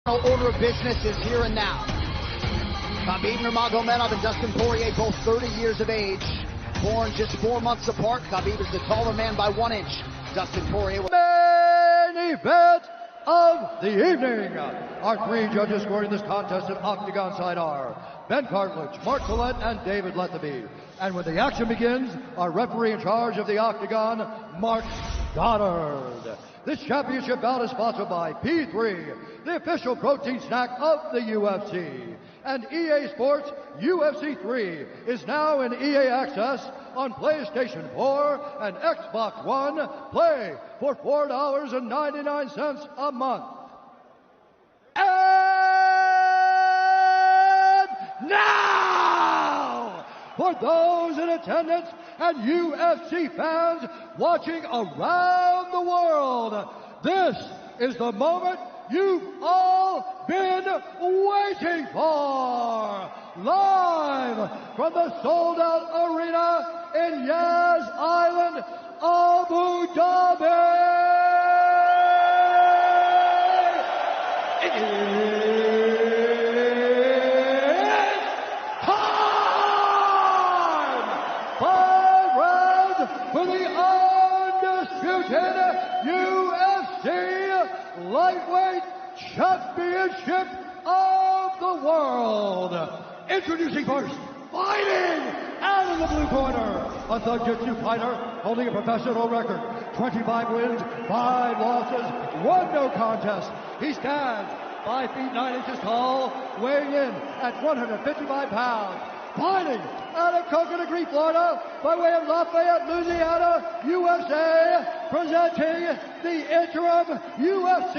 Order of business is here and now. Hebib Nurmehemmedov and Dustin Poirier, both 30 years of age, born just 4 months apart. Hebib is the taller man by 1 inch. Dustin Poirier. Main event of the evening. Our 3 judges scoring this contest at Octagon side are Ben Cartledge, Mark Collette, and David Lethaby. And when the action begins, our referee in charge of the Octagon, Mark Goddard. This championship bout is sponsored by P3, the official protein snack of the UFC. And EA Sports UFC 3 is now in EA Access on PlayStation 4 and Xbox One. Play for $4.99 a month. And now, for those in attendance and UFC fans watching around the world, this is the moment you've all been waiting for. Live from the sold-out arena in Yas Island, Abu Dhabi. For the undisputed UFC Lightweight Championship of the World. Introducing first, fighting out of the blue corner, a Thug-Jitsu fighter holding a professional record, 25 wins, 5 losses, 1 no contest. He stands 5 feet 9 inches tall, weighing in at 155 pounds. Fighting out of Coconut Green, Florida, by way of Lafayette, Louisiana, USA, presenting the interim UFC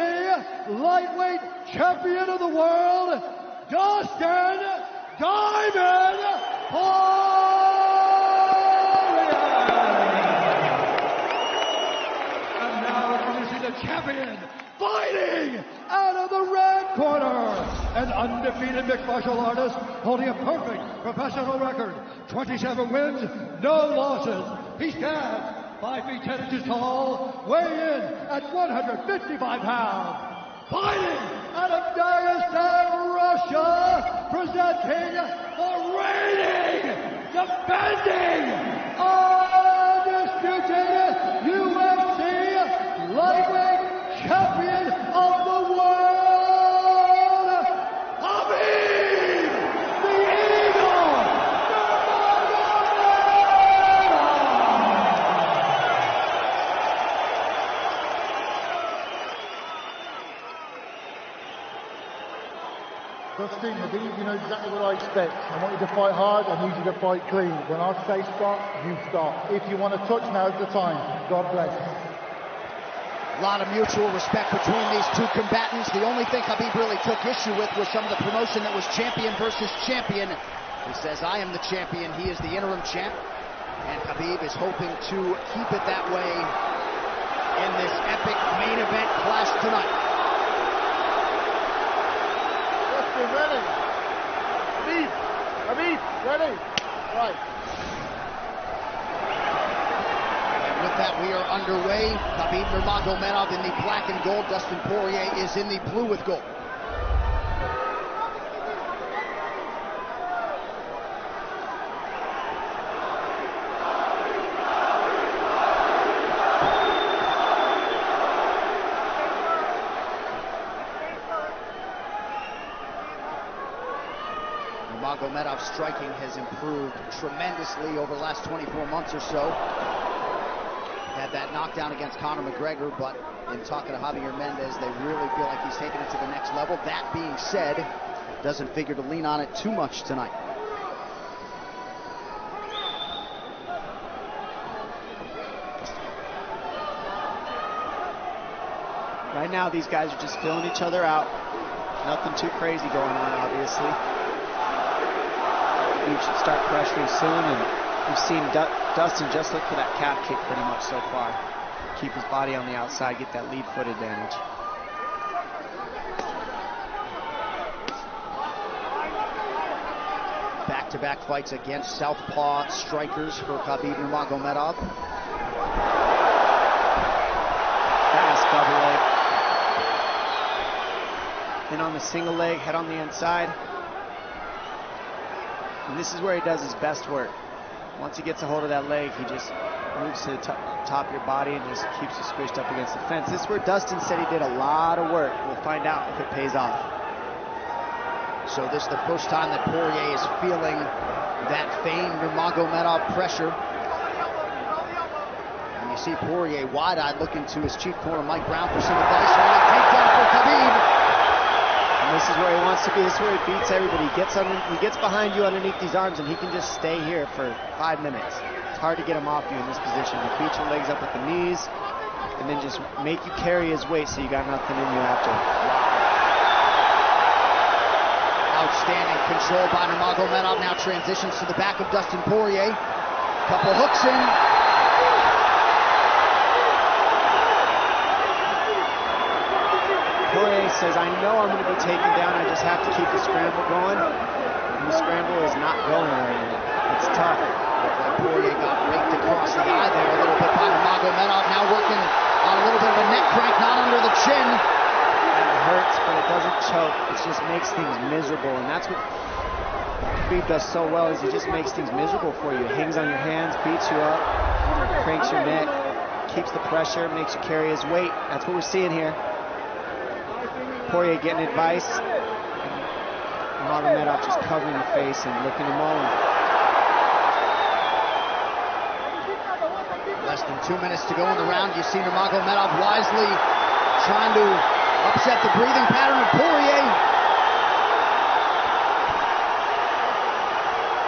Lightweight Champion of the World, Dustin Diamond Poirier. And now introducing the champion, fighting out of the red corner, an undefeated mixed martial artist holding a perfect professional record, 27 wins, no losses. He stands 5 feet 10 inches tall, weighing in at 155 pounds. Fighting out of Dagestan, Russia, presenting the reigning, defending, undisputed UFC Lightweight Champion of the world, Hebib, the Eagle, Dustin, Hebib, you know exactly what I expect. I want you to fight hard, I need you to fight clean. When I say stop, you stop. If you want to touch, now's the time. God bless. A lot of mutual respect between these 2 combatants. The only thing Hebib really took issue with was some of the promotion that was champion versus champion. He says, I am the champion, he is the interim champ. And Hebib is hoping to keep it that way in this epic main event clash tonight. Dustin, ready? Hebib, ready? Right. With that, we are underway. Hebib Nurmehemmedov in the black and gold. Dustin Poirier is in the blue with gold. Nurmehemmedov's striking has improved tremendously over the last 24 months or so. Had that knockdown against Conor McGregor, but in talking to Javier Mendez, they really feel like he's taking it to the next level. That being said, doesn't figure to lean on it too much tonight. Right now, these guys are just filling each other out. Nothing too crazy going on, obviously. We should start pressuring soon, and we've seen Dustin just look for that calf kick pretty much so far. Keep his body on the outside, get that lead foot advantage. Back-to-back fights against southpaw strikers for Hebib Nurmehemmedov. Fast double leg. Then on the single leg, head on the inside. And this is where he does his best work. Once he gets a hold of that leg, he just moves to the top of your body and just keeps you squished up against the fence. This is where Dustin said he did a lot of work. We'll find out if it pays off. So this is the first time that Poirier is feeling that famed Nurmagomedov pressure. And you see Poirier wide-eyed looking to his chief corner, Mike Brown, for some advice. Early takedown for Hebib. And this is where he wants to be. This is where he beats everybody. He gets behind you underneath these arms, and he can just stay here for 5 minutes. It's hard to get him off you in this position. You beat your legs up with the knees, and then just make you carry his weight so you got nothing in you after. Outstanding control by Nurmagomedov. Now transitions to the back of Dustin Poirier. Couple hooks in. Poirier says, I know I'm going to be taken down. I just have to keep the scramble going. And the scramble is not going right now. It's tough. Looked like Poirier got raked across the eye there a little bit by Nurmagomedov. Now working on a little bit of a neck crank, not under the chin. It hurts, but it doesn't choke. It just makes things miserable, and that's what Hebib does so well, is he just makes things miserable for you. Hangs on your hands, beats you up, cranks your neck, keeps the pressure, makes you carry his weight. That's what we're seeing here. Poirier getting advice, Nurmagomedov just covering the face and looking to moan. Less than 2 minutes to go in the round. You see Nurmagomedov wisely trying to upset the breathing pattern of Poirier.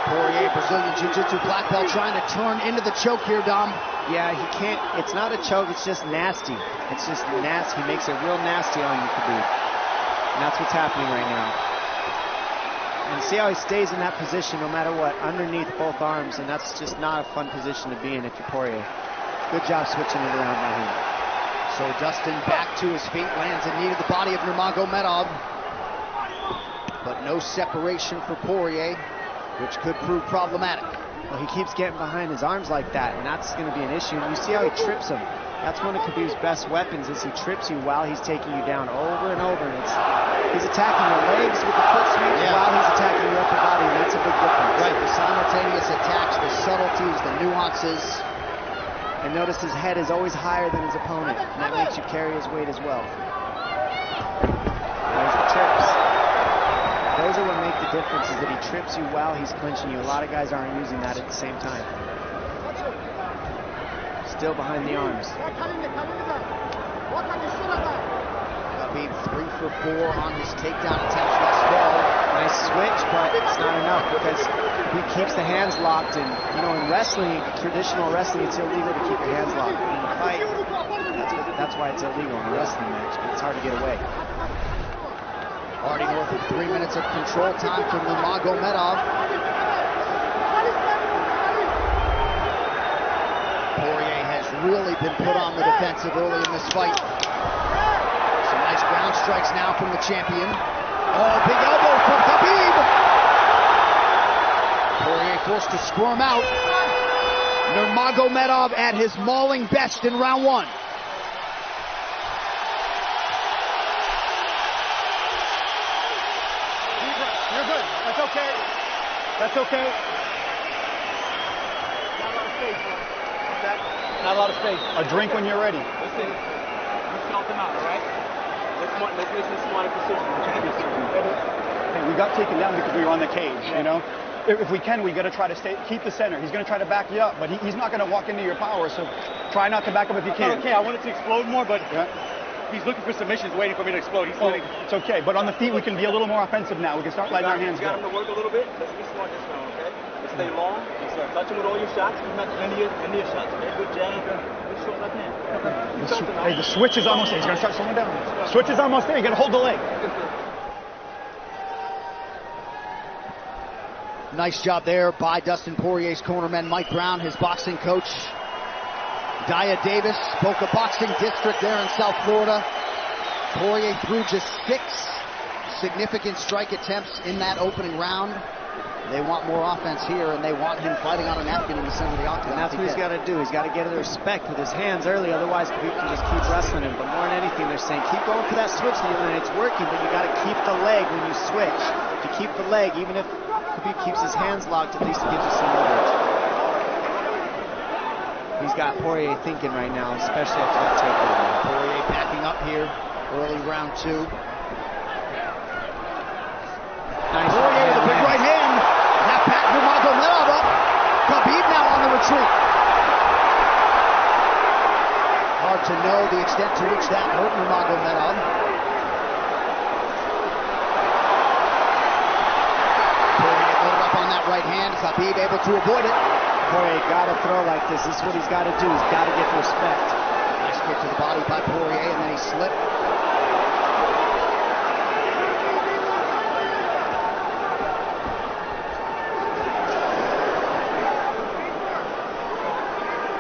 Poirier, Brazilian Jiu-Jitsu black belt, trying to turn into the choke here, Dom. Yeah, he can't. It's not a choke. It's just nasty. It's just nasty. He makes it real nasty on you, Hebib. And that's what's happening right now. And see how he stays in that position no matter what, underneath both arms, and that's just not a fun position to be in if you're Poirier. Good job switching it around by him. So Dustin back to his feet, lands in knee to the body of Nurmagomedov. But no separation for Poirier, which could prove problematic. Well, he keeps getting behind his arms like that, and that's going to be an issue. And you see how he trips him. That's one of Khabib's best weapons, is he trips you while he's taking you down over and over. And he's attacking your legs with the foot sweep while he's attacking your upper body, and that's a big difference. Right, the simultaneous attacks, the subtleties, the nuances. And notice his head is always higher than his opponent, and that makes you carry his weight as well. There's the trips. Those are what make the difference, is that he trips you while he's clinching you. A lot of guys aren't using that at the same time. Still behind the arms. Hebib 3 for 4 on his takedown attempts thus far. Nice switch, but it's not enough because he keeps the hands locked. And you know, in wrestling, traditional wrestling, it's illegal to keep your hands locked. In a fight, that's why it's illegal in a wrestling match. But it's hard to get away. Already north of 3 minutes of control time for Nurmagomedov. Poirier has really been put on the defensive early in this fight. Some nice ground strikes now from the champion. Oh, big elbow from Hebib. Poirier forced to squirm out. Nurmagomedov at his mauling best in round 1. You're good. That's okay. That's okay. Not a lot of space, bro. What's that? Not a lot of space. A drink when you're ready. Listen, you felt them out, all right? Let's make some smarter decisions. Hey, we got taken down because we were on the cage, you know? If we can, we got to try to keep the center. He's going to try to back you up, but he's not going to walk into your power, so try not to back up if you can. Okay, I wanted to explode more, but he's looking for submissions, waiting for me to explode. It's okay, but on the feet, we can be a little more offensive now. We can start letting our hands go. You got him to work a little bit. Let's be smart this round, okay? Let's stay long. Touch him with all your shots. End your shots, okay? Good jab. Good short left hand. Hey, the switch is almost there. He's going to start slowing down. Switch is almost there. You got to hold the leg. Nice job there by Dustin Poirier's cornerman, Mike Brown, his boxing coach. Daya Davis, Boca Boxing District there in South Florida. Poirier threw just 6 significant strike attempts in that opening round. They want more offense here, and they want him fighting on a napkin in the center of the octagon. And that's what he's got to do. He's got to get the respect with his hands early, otherwise Khabib can just keep wrestling him. But more than anything, they're saying keep going for that switch, and it's working, but you got to keep the leg when you switch. If you keep the leg, even if Khabib keeps his hands locked, at least it gives you some leverage. He's got Poirier thinking right now, especially after that takedown. Poirier backing up here, early round 2. Nice Poirier with a big right hand. That packed Nurmehemmedov up. Khabib now on the retreat. Hard to know the extent to which that hurt Nurmehemmedov. Poirier loaded up on that right hand. Khabib able to avoid it. Poirier got to throw like this. This is what he's got to do. He's got to get respect. Nice kick to the body by Poirier, and then he slipped.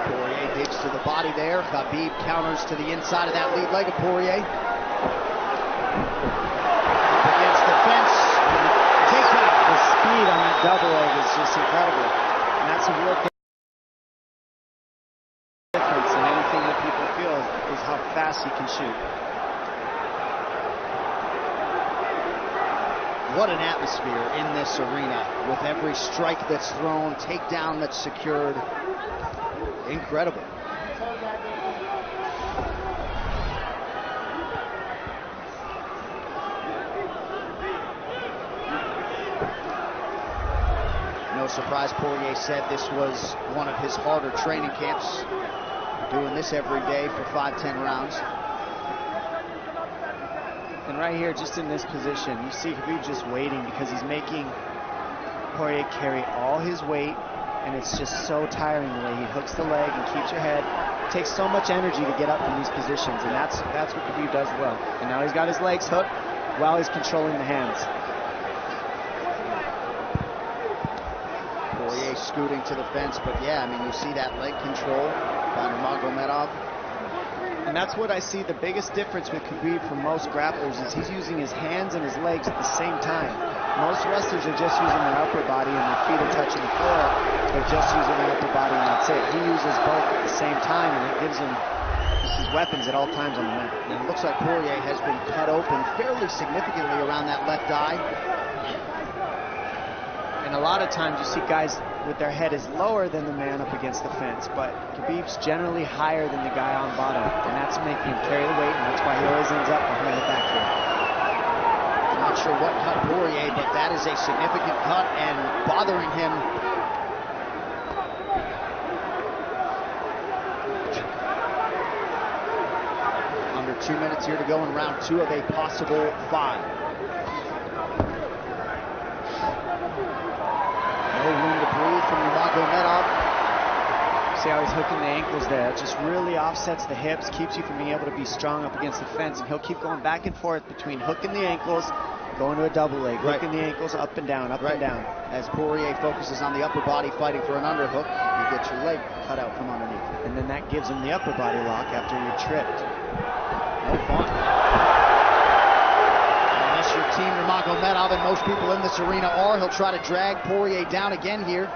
Poirier digs to the body there. Khabib counters to the inside of that lead leg of Poirier. Up against the fence. Takes it. The speed on that double leg is just incredible. And that's a real difference in anything that people feel is how fast he can shoot. What an atmosphere in this arena with every strike that's thrown, takedown that's secured. Incredible. No surprise, Poirier said this was one of his harder training camps, doing this every day for 5-10 rounds. And right here, just in this position, you see Khabib just waiting because he's making Poirier carry all his weight, and it's just so tiring the way he hooks the leg and keeps your head. It takes so much energy to get up in these positions, and that's what Khabib does well. And now he's got his legs hooked while he's controlling the hands. Poirier scooting to the fence, but yeah, I mean, you see that leg control by Nurmehemmedov. And that's what I see the biggest difference with Khabib from most grapplers is he's using his hands and his legs at the same time. Most wrestlers are just using their upper body and their feet are touching the floor. They're just using their upper body and that's it. He uses both at the same time, and it gives him his weapons at all times on the mat. And it looks like Poirier has been cut open fairly significantly around that left eye. And a lot of times you see guys with their head is lower than the man up against the fence, but Khabib's generally higher than the guy on bottom, and that's making him carry the weight, and that's why he always ends up behind the back here. I'm not sure what cut Poirier, but that is a significant cut and bothering him. Under 2 minutes here to go in round 2 of a possible 5. No room to breathe from Nurmehemmedov. See how he's hooking the ankles there. It just really offsets the hips, keeps you from being able to be strong up against the fence, and he'll keep going back and forth between hooking the ankles, going to a double leg, hooking the ankles up and down, up and down. As Poirier focuses on the upper body fighting for an underhook, you get your leg cut out from underneath. And then that gives him the upper body lock after you're tripped. No fun. Unless you're Team Nurmehemmedov, and most people in this arena are, he'll try to drag Poirier down again here.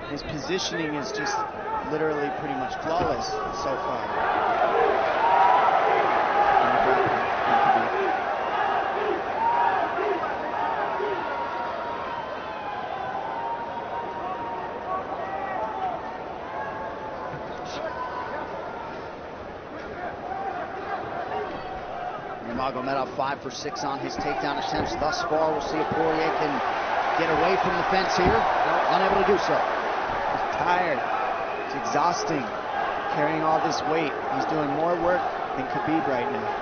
His positioning is just literally pretty much flawless so far. Nurmehemmedov 5 for 6 on his takedown attempts thus far. We'll see if Poirier can get away from the fence here. Unable to do so. He's tired. It's exhausting carrying all this weight. He's doing more work than Khabib right now.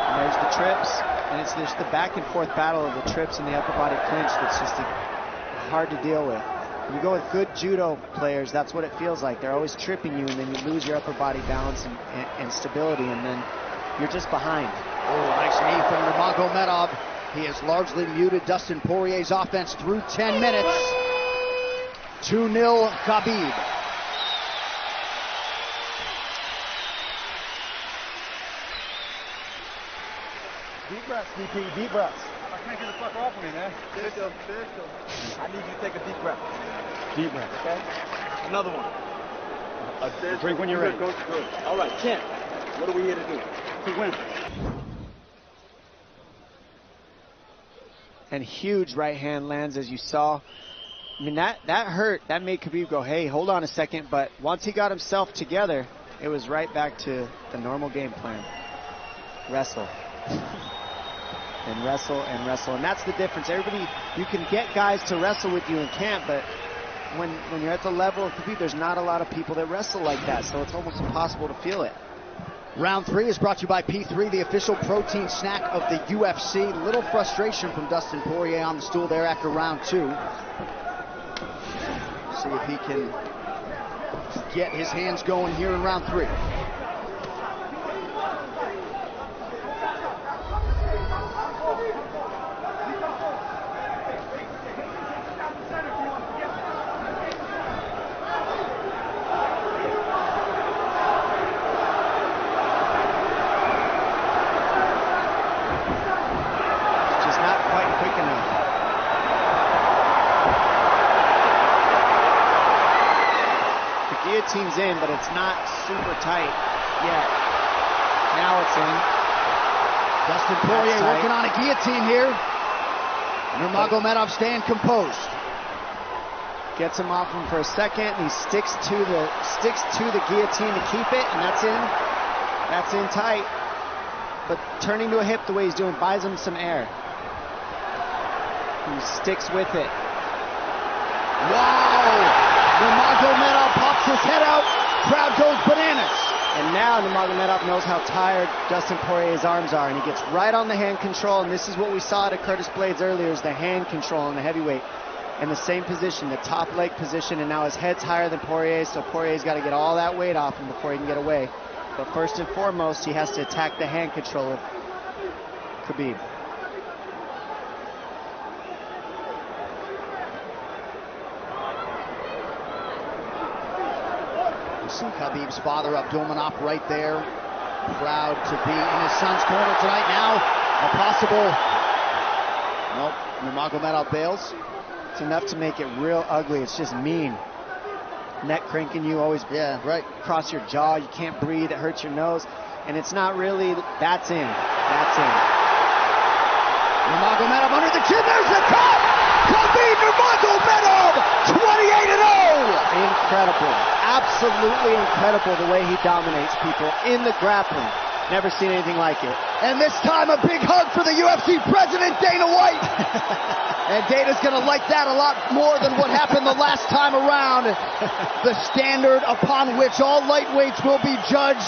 And there's the trips, and it's just the back and forth battle of the trips and the upper body clinch that's just hard to deal with. When you go with good judo players, that's what it feels like. They're always tripping you, and then you lose your upper body balance and stability, and then you're just behind. Oh, nice knee from Nurmehemmedov. He has largely muted Dustin Poirier's offense through 10 minutes. 2-0 Khabib. Deep breaths, DP, deep breaths. I can't get the fuck off of me, man. Official. I need you to take a deep breath. Deep breath. Okay? Another one. Drink when you're ready. Good. All right, champ. What are we here to do? To win. And huge right hand lands, as you saw. I mean, that hurt. That made Khabib go, hey, hold on a second. But once he got himself together, it was right back to the normal game plan. Wrestle. And wrestle and wrestle. And that's the difference. Everybody, you can get guys to wrestle with you in camp, but when you're at the level of Khabib, there's not a lot of people that wrestle like that, so it's almost impossible to feel it. Round 3 is brought to you by P3, the official protein snack of the UFC. Little frustration from Dustin Poirier on the stool there after round 2. See if he can get his hands going here in round 3. Guillotine's in, but it's not super tight yet. Now it's in. Dustin Poirier working on a guillotine here. Nurmagomedov staying composed. Gets him off him for a second, and he sticks to the guillotine to keep it, and that's in. That's in tight. But turning to a hip the way he's doing buys him some air. He sticks with it. Wow! Nurmagomedov pops his head out, crowd goes bananas. And now Nurmagomedov knows how tired Dustin Poirier's arms are, and he gets right on the hand control, and this is what we saw at Curtis Blades earlier, is the hand control on the heavyweight. In the same position, the top leg position, and now his head's higher than Poirier's, so Poirier's got to get all that weight off him before he can get away. But first and foremost, he has to attack the hand control of Khabib. See Khabib's father, Abdulmanap, right there. Proud to be in his son's corner tonight. Now, a possible... Nope, Nurmagomedov bails. It's enough to make it real ugly. It's just mean. Neck cranking you, always across your jaw. You can't breathe. It hurts your nose. And it's not really... That's in. That's in. Nurmagomedov under the chin. There's the cut! Khabib Nurmagomedov, 28-0! Incredible. Absolutely incredible the way he dominates people in the grappling. Never seen anything like it. And this time a big hug for the UFC president, Dana White. And Dana's going to like that a lot more than what happened the last time around. The standard upon which all lightweights will be judged.